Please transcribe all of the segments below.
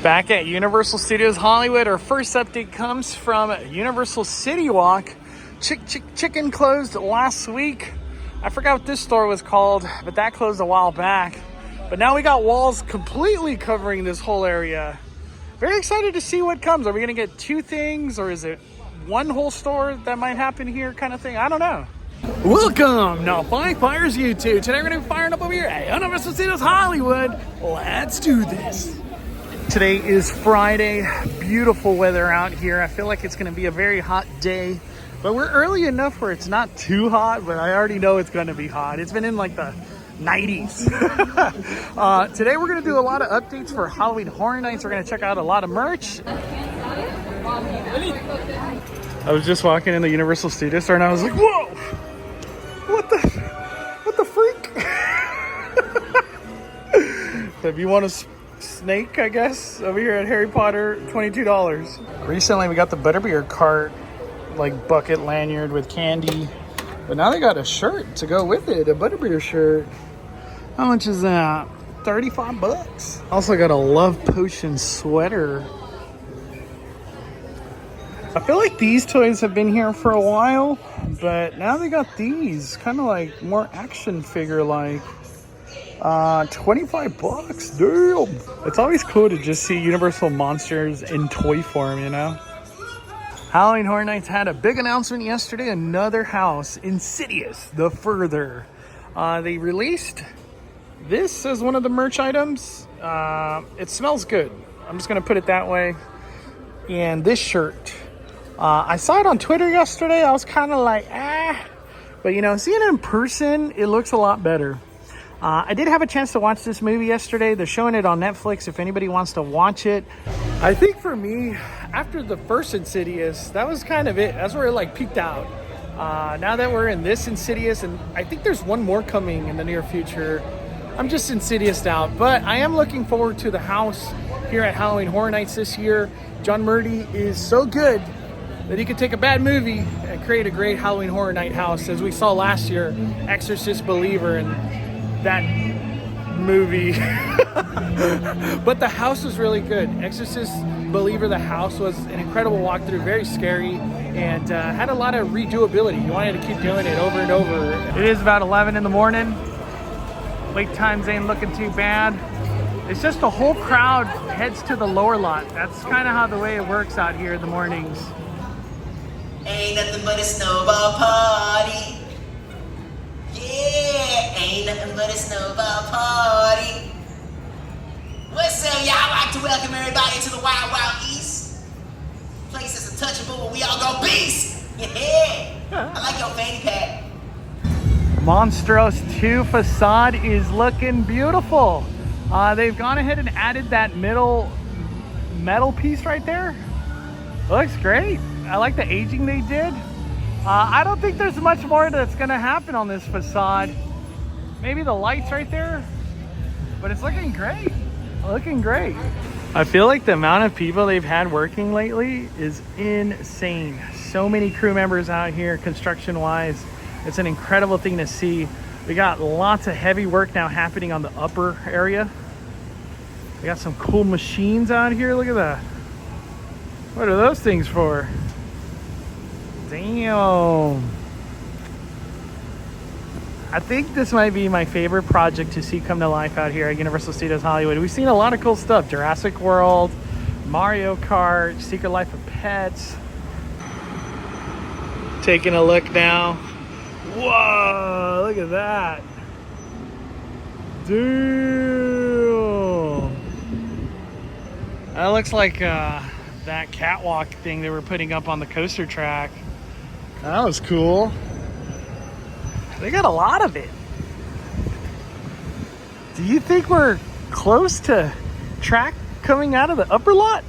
Back at Universal Studios Hollywood, our first update comes from Universal City Walk. Chicken closed last week. I forgot what this store was called, but that closed a while back. But now we got walls completely covering this whole area. Very excited to see what comes. Are we gonna get two things, or is it one whole store that might happen here kind of thing? I don't know. Welcome, Not By Fires YouTube. Today we're gonna be firing up over here at Universal Studios Hollywood. Let's do this. Today is Friday, beautiful weather out here. I feel like it's gonna be a very hot day, but we're early enough where it's not too hot, but I already know it's gonna be hot. It's been in like the 90s. Today we're gonna do a lot of updates for Halloween Horror Nights. We're gonna check out a lot of merch. I was just walking in the Universal Studios store and I was like, whoa! What the freak? So if you want a snake, I guess, over here at Harry Potter, $22. Recently we got the Butterbeer cart, like bucket lanyard with candy. But now they got a shirt to go with it, a Butterbeer shirt. How much is that? 35 bucks. Also got a Love Potion sweater. I feel like these toys have been here for a while, but now they got these, kind of like more action figure like. 25 bucks, damn. It's always cool to just see Universal monsters in toy form, you know? Halloween Horror Nights had a big announcement yesterday, another house, Insidious, The Further. They released this as one of the merch items. It smells good. I'm just gonna put it that way. And this shirt. I saw it on Twitter yesterday. I was kind of like, but you know, seeing it in person, it looks a lot better. I did have a chance to watch this movie yesterday. They're showing it on Netflix if anybody wants to watch it. I think for me, after the first Insidious, that was kind of it. That's where it like peaked out. Now that we're in this Insidious, and I think there's one more coming in the near future, I'm just Insidious out. But I am looking forward to the house here at Halloween Horror Nights this year. John Murdy is so good that he could take a bad movie and create a great Halloween Horror Night house, as we saw last year, Exorcist Believer, and that movie. But the house was really good. Exorcist Believer, the house was an incredible walkthrough, very scary, and had a lot of redoability. You wanted to keep doing it over and over. It is about 11 in the morning. Wait times ain't looking too bad. It's just the whole crowd heads to the lower lot. That's kind of how the way it works out here in the mornings. Ain't nothing but a snowball party. Yeah, ain't nothing but a snowball party. What's up, y'all? I'd like to welcome everybody to the Wild Wild East. Place that's untouchable where we all go beast. Yeah, I like your fanny pack. Monstros 2 facade is looking beautiful. They've gone ahead and added that middle metal piece right there. Looks great. I like the aging they did. I don't think there's much more that's gonna happen on this facade. Maybe the lights right there, but it's looking great. Looking great. I feel like the amount of people they've had working lately is insane. So many crew members out here construction wise. It's an incredible thing to see. We got lots of heavy work now happening on the upper area. We got some cool machines out here. Look at that. What are those things for? Damn. I think this might be my favorite project to see come to life out here at Universal Studios Hollywood. We've seen a lot of cool stuff. Jurassic World, Mario Kart, Secret Life of Pets. Taking a look now. Whoa, look at that. Dude. That looks like that catwalk thing they were putting up on the coaster track. That was cool. They got a lot of it. Do you think we're close to track coming out of the upper lot?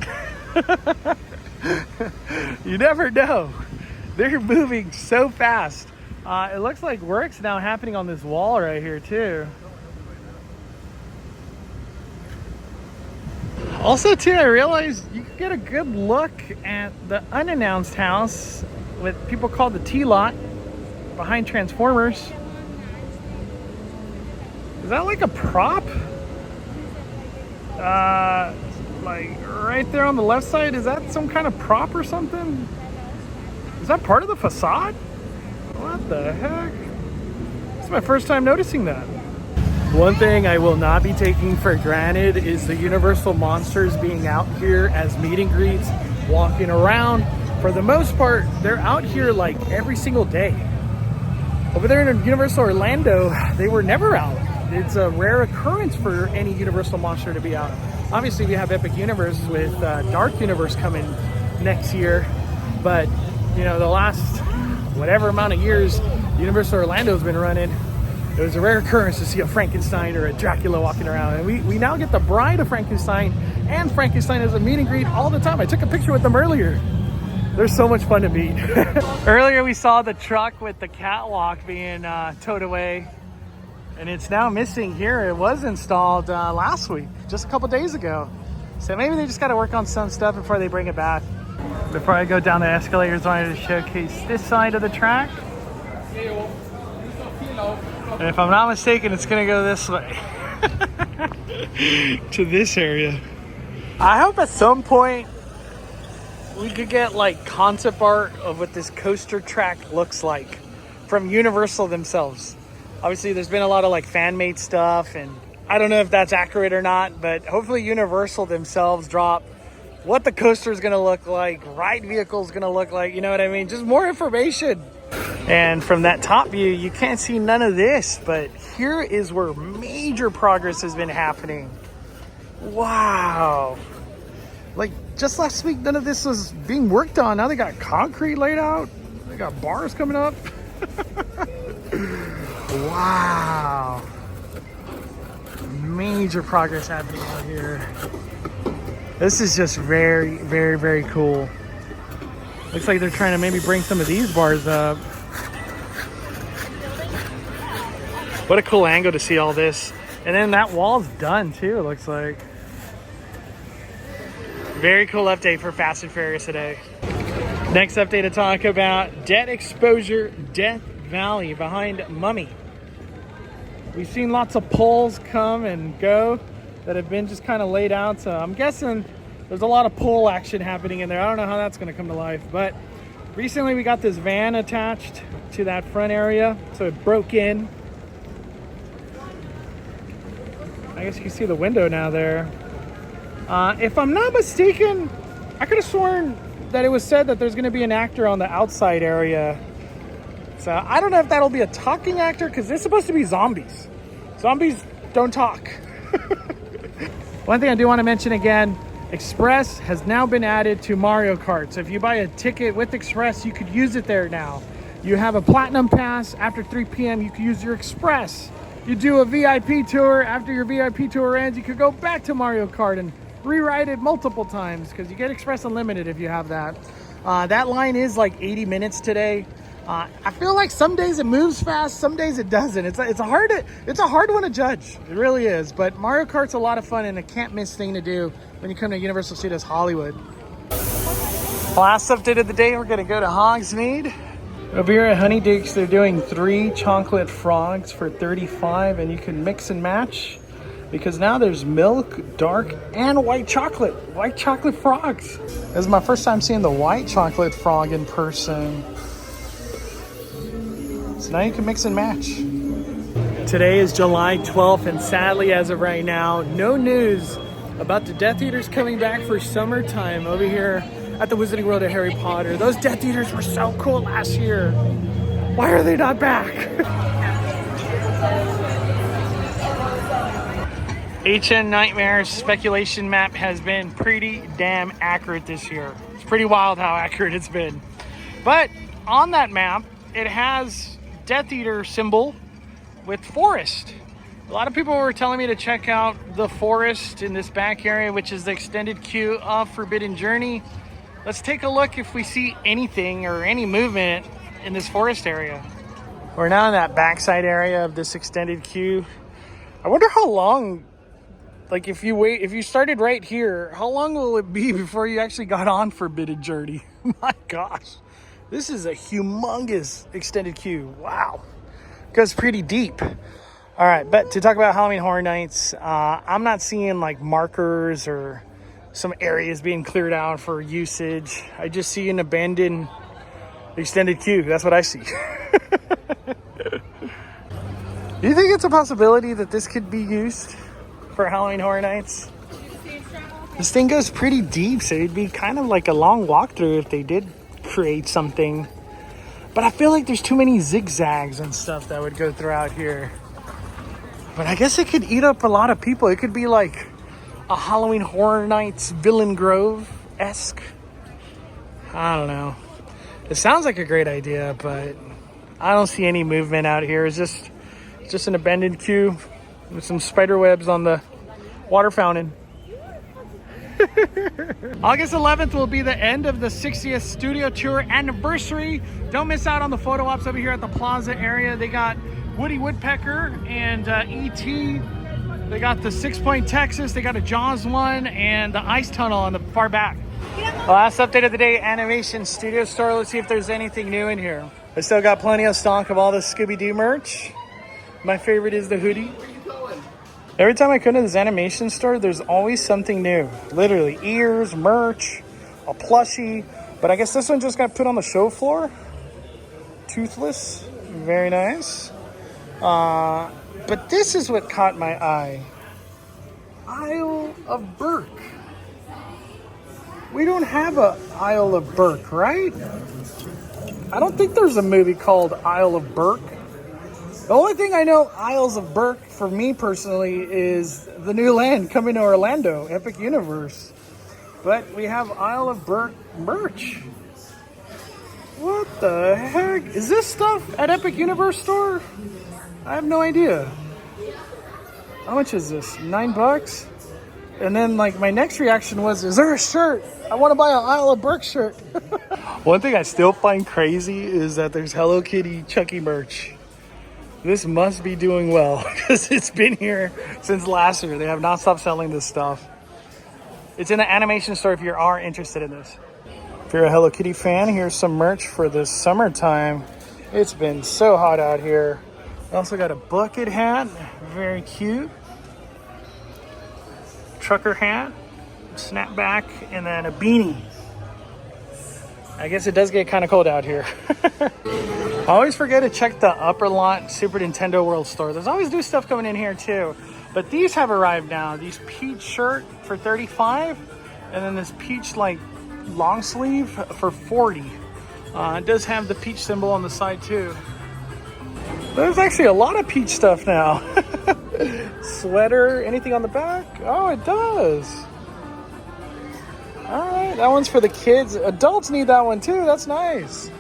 You never know. They're moving so fast. It looks like work's now happening on this wall right here too. Also too, I realized you can get a good look at the unannounced house with people called the T-Lot behind Transformers. Is that like a prop? like right there on the left side. Is that some kind of prop or something? Is that part of the facade? What the heck? It's my first time noticing that. One thing I will not be taking for granted is the Universal Monsters being out here as meet and greets, walking around. For the most part, they're out here like every single day. Over there in Universal Orlando, they were never out. It's a rare occurrence for any Universal Monster to be out. Obviously, we have Epic Universe with Dark Universe coming next year. But, you know, the last whatever amount of years Universal Orlando's been running, it was a rare occurrence to see a Frankenstein or a Dracula walking around. And we now get the Bride of Frankenstein and Frankenstein as a meet and greet all the time. I took a picture with them earlier. They're so much fun to meet. Earlier we saw the truck with the catwalk being towed away, and it's now missing here. It was installed last week, just a couple days ago. So maybe they just got to work on some stuff before they bring it back. Before I go down the escalators, I wanted to showcase this side of the track. And if I'm not mistaken, it's gonna go this way to this area. I hope at some point we could get like concept art of what this coaster track looks like from Universal themselves. Obviously there's been a lot of like fan-made stuff, and I don't know if that's accurate or not, but hopefully Universal themselves drop what the coaster is gonna look like, ride vehicle is gonna look like, you know what I mean? Just more information. And from that top view, you can't see none of this, but here is where major progress has been happening. Wow. Like just last week, none of this was being worked on. Now they got concrete laid out. They got bars coming up. Wow. Major progress happening out here. This is just very, very, very cool. Looks like they're trying to maybe bring some of these bars up. What a cool angle to see all this. And then that wall's done too, it looks like. Very cool update for Fast and Furious today. Next update to talk about Death Exposure Death Valley behind Mummy. We've seen lots of poles come and go that have been just kind of laid out. So I'm guessing there's a lot of pole action happening in there. I don't know how that's going to come to life. But recently we got this van attached to that front area. So it broke in. I guess you can see the window now there. If I'm not mistaken, I could have sworn that it was said that there's going to be an actor on the outside area. So I don't know if that'll be a talking actor, because they're supposed to be zombies. Zombies don't talk. One thing I do want to mention again, Express has now been added to Mario Kart. So if you buy a ticket with Express, you could use it there now. You have a Platinum Pass. After 3 p.m., you can use your Express. You do a VIP tour. After your VIP tour ends, you could go back to Mario Kart and rewrite it multiple times, because you get Express Unlimited if you have that. That line is like 80 minutes today. I feel like some days it moves fast, some days it doesn't. It's a hard one to judge. It really is. But Mario Kart's a lot of fun and a can't miss thing to do when you come to Universal Studios Hollywood. Last update of the day, we're gonna go to Hogsmeade. Over here at Honeydukes, they're doing 3 chocolate frogs for $35, and you can mix and match, because now there's milk, dark, and white chocolate frogs. This is my first time seeing the white chocolate frog in person. So now you can mix and match. Today is July 12th, and sadly, as of right now, no news about the Death Eaters coming back for summertime over here at the Wizarding World of Harry Potter. Those Death Eaters were so cool last year. Why are they not back? HN Nightmares speculation map has been pretty damn accurate this year. It's pretty wild how accurate it's been. But on that map, it has Death Eater symbol with forest. A lot of people were telling me to check out the forest in this back area, which is the extended queue of Forbidden Journey. Let's take a look if we see anything or any movement in this forest area. We're now in that backside area of this extended queue. I wonder how long, like if you started right here, how long will it be before you actually got on Forbidden Journey? My gosh, this is a humongous extended queue. Wow, goes pretty deep. All right, but to talk about Halloween Horror Nights, I'm not seeing like markers or some areas being cleared out for usage. I just see an abandoned extended queue. That's what I see. Do you think it's a possibility that this could be used for Halloween Horror Nights? This thing goes pretty deep, so it'd be kind of like a long walkthrough if they did create something. But I feel like there's too many zigzags and stuff that would go throughout here. But I guess it could eat up a lot of people. It could be like a Halloween Horror Nights Villain Grove-esque. I don't know. It sounds like a great idea, but I don't see any movement out here. It's just an abandoned queue with some spider webs on the water fountain. August 11th will be the end of the 60th studio tour anniversary. Don't miss out on the photo ops over here at the plaza area. They got Woody Woodpecker and E.T. They got the 6 Point Texas. They got a Jaws one and the ice tunnel on the far back. The last update of the day, Animation Studio Store. Let's see if there's anything new in here. I still got plenty of stock of all the Scooby-Doo merch. My favorite is the hoodie. Every time I come to this animation store, there's always something new. Literally, ears, merch, a plushie. But I guess this one just got put on the show floor. Toothless. Very nice. But this is what caught my eye. Isle of Burke. We don't have a Isle of Burke, right? I don't think there's a movie called Isle of Burke. The only thing I know Isles of Burke, for me personally, is the new land coming to Orlando, Epic Universe. But we have Isle of Burke merch. What the heck? Is this stuff at Epic Universe store? I have no idea. How much is this? $9? And then like my next reaction was, is there a shirt? I want to buy an Isle of Burke shirt. One thing I still find crazy is that there's Hello Kitty Chucky merch. This must be doing well because it's been here since last year. They have not stopped selling this stuff. It's in the animation store if you are interested in this. If you're a Hello Kitty fan, here's some merch for this summertime. It's been so hot out here. I also got a bucket hat, very cute. Trucker hat, snapback, and then a beanie. I guess it does get kind of cold out here. I always forget to check the upper lot Super Nintendo World store. There's always new stuff coming in here too. But these have arrived now. These peach shirt for $35, and then this peach like long sleeve for $40. It does have the peach symbol on the side too. There's actually a lot of peach stuff now. Sweater, anything on the back? Oh, it does. All right, that one's for the kids. Adults need that one too. That's nice.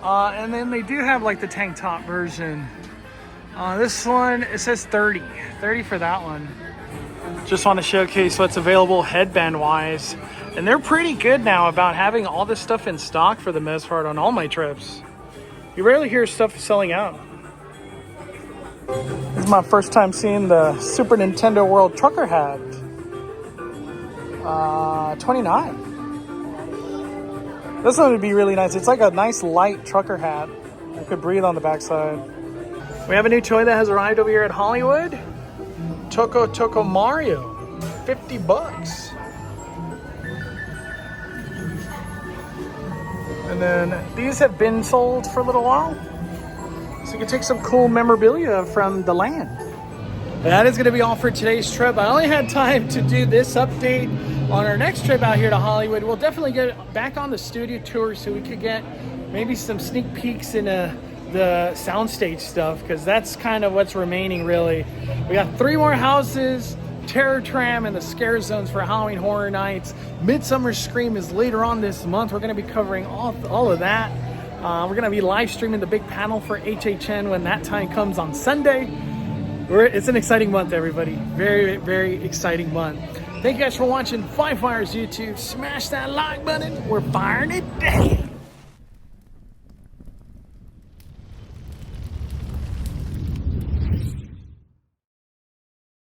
And then they do have like the tank top version. This one, it says 30 for that one. Just want to showcase what's available headband wise. And they're pretty good now about having all this stuff in stock for the most part on all my trips. You rarely hear stuff selling out. This is my first time seeing the Super Nintendo World trucker hat. $29. This one would be really nice. It's like a nice light trucker hat. You could breathe on the backside. We have a new toy that has arrived over here at Hollywood. Toco Mario, $50. And then these have been sold for a little while. So you can take some cool memorabilia from the land. That is going to be all for today's trip. I only had time to do this update. On our next trip out here to Hollywood, we'll definitely get back on the studio tour so we could get maybe some sneak peeks in the soundstage stuff, because that's kind of what's remaining really. We got 3 more houses, Terror Tram, and the Scare Zones for Halloween Horror Nights. Midsummer Scream is later on this month. We're going to be covering all of that. We're going to be live streaming the big panel for HHN when that time comes on Sunday. It's an exciting month, everybody. Very, very exciting month. Thank you guys for watching Firefires YouTube. Smash that like button. We're firing it down.